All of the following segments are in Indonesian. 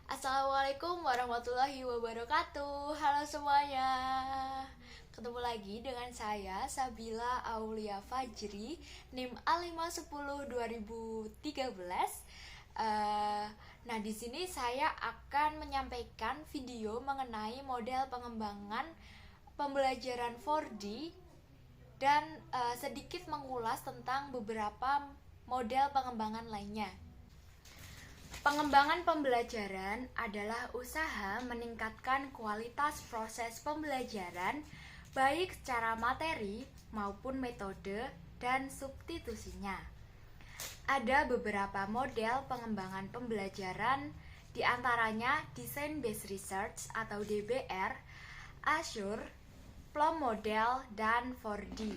Assalamualaikum warahmatullahi wabarakatuh. Halo semuanya. Ketemu lagi dengan saya Sabila Aulia Fajri, NIM A510 2013. Nah, di sini saya akan menyampaikan video mengenai model pengembangan pembelajaran 4D dan sedikit mengulas tentang beberapa model pengembangan lainnya. Pengembangan pembelajaran adalah usaha meningkatkan kualitas proses pembelajaran baik secara materi maupun metode dan substitusinya. Ada beberapa model pengembangan pembelajaran, diantaranya Design Based Research atau DBR, Azure, Plum Model, dan 4D.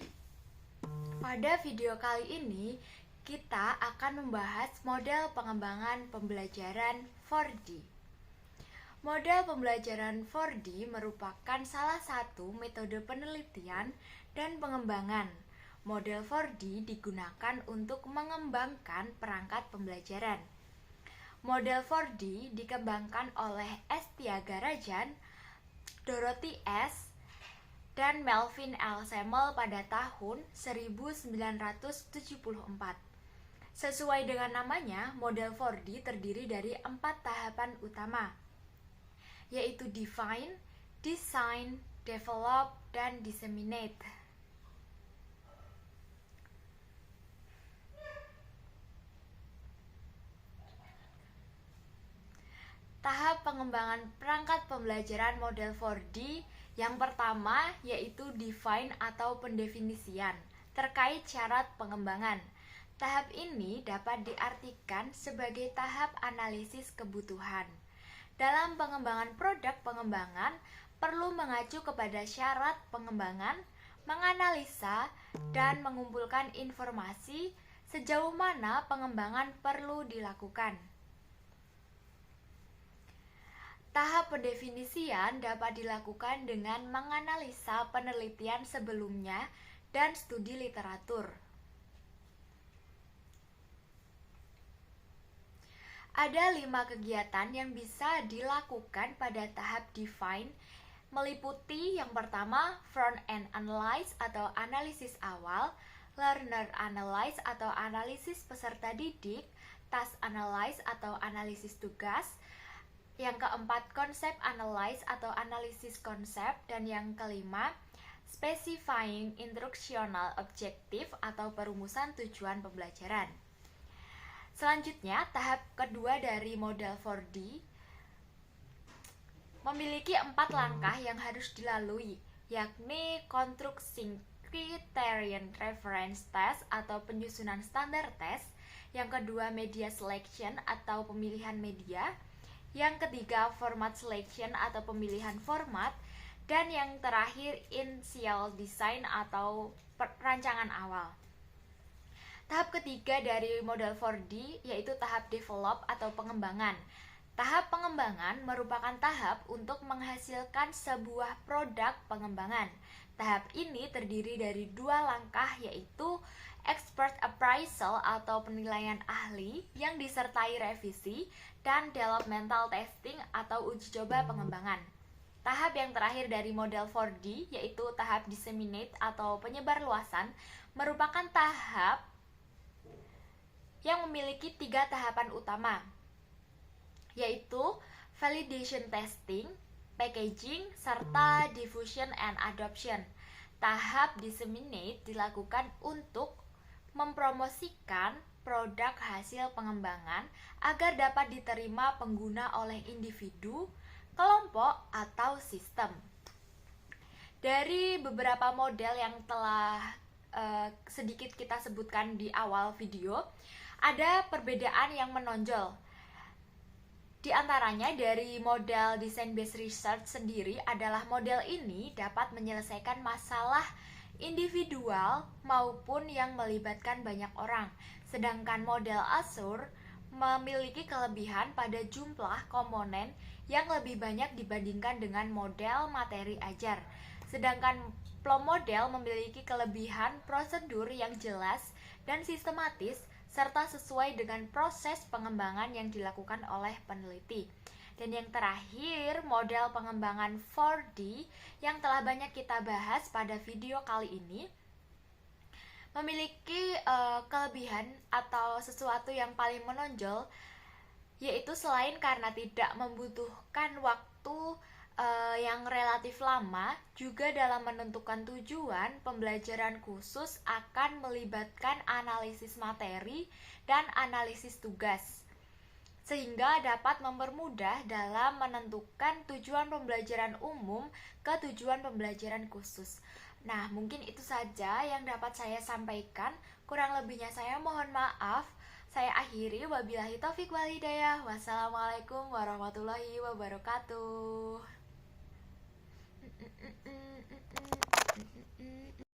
Pada video kali ini, kita akan membahas model pengembangan pembelajaran 4D. Model pembelajaran 4D merupakan salah satu metode penelitian dan pengembangan. Model 4D digunakan untuk mengembangkan perangkat pembelajaran. Model 4D dikembangkan oleh S. Tyagarajan, Dorothy S., dan Melvin L. Semel pada tahun 1974. Sesuai dengan namanya, model 4D terdiri dari 4 tahapan utama, yaitu define, design, develop, dan disseminate. Tahap pengembangan perangkat pembelajaran model 4D yang pertama yaitu define atau pendefinisian terkait syarat pengembangan. Tahap ini dapat diartikan sebagai tahap analisis kebutuhan. Dalam pengembangan produk pengembangan, perlu mengacu kepada syarat pengembangan, menganalisa, dan mengumpulkan informasi sejauh mana pengembangan perlu dilakukan. Tahap pendefinisian dapat dilakukan dengan menganalisa penelitian sebelumnya dan studi literatur. Ada 5 kegiatan yang bisa dilakukan pada tahap define, meliputi yang pertama front-end analyze atau analisis awal, learner analyze atau analisis peserta didik, task analyze atau analisis tugas, yang keempat konsep analyze atau analisis konsep, dan yang kelima specifying instructional objective atau perumusan tujuan pembelajaran. Selanjutnya, tahap kedua dari model 4D memiliki 4 langkah yang harus dilalui, yakni constructing criterion reference test atau penyusunan standar test, yang kedua media selection atau pemilihan media, yang ketiga format selection atau pemilihan format, dan yang terakhir initial design atau perancangan awal. Tahap ketiga dari model 4D yaitu tahap develop atau pengembangan. Tahap pengembangan merupakan tahap untuk menghasilkan sebuah produk pengembangan. Tahap ini terdiri dari 2 langkah, yaitu expert appraisal atau penilaian ahli yang disertai revisi, dan developmental testing atau uji coba pengembangan. Tahap yang terakhir dari model 4D yaitu tahap disseminate atau penyebarluasan merupakan tahap yang memiliki 3 tahapan utama, yaitu validation testing, packaging, serta diffusion and adoption. Tahap disseminate dilakukan untuk mempromosikan produk hasil pengembangan agar dapat diterima pengguna oleh individu, kelompok, atau sistem. Dari beberapa model yang telah sedikit kita sebutkan di awal video, ada perbedaan yang menonjol. Di antaranya dari model design based research sendiri adalah model ini dapat menyelesaikan masalah individual maupun yang melibatkan banyak orang. Sedangkan model Azure memiliki kelebihan pada jumlah komponen yang lebih banyak dibandingkan dengan model materi ajar. Sedangkan Plum model memiliki kelebihan prosedur yang jelas dan sistematis serta sesuai dengan proses pengembangan yang dilakukan oleh peneliti. Dan yang terakhir, model pengembangan 4D yang telah banyak kita bahas pada video kali ini memiliki kelebihan atau sesuatu yang paling menonjol, yaitu selain karena tidak membutuhkan waktu yang relatif lama, juga dalam menentukan tujuan, pembelajaran khusus akan melibatkan analisis materi dan analisis tugas, sehingga dapat mempermudah dalam menentukan tujuan pembelajaran umum ke tujuan pembelajaran khusus. Nah, mungkin itu saja yang dapat saya sampaikan. Kurang lebihnya saya mohon maaf. Saya akhiri, wabillahi taufik wal hidayah. Wassalamualaikum warahmatullahi wabarakatuh.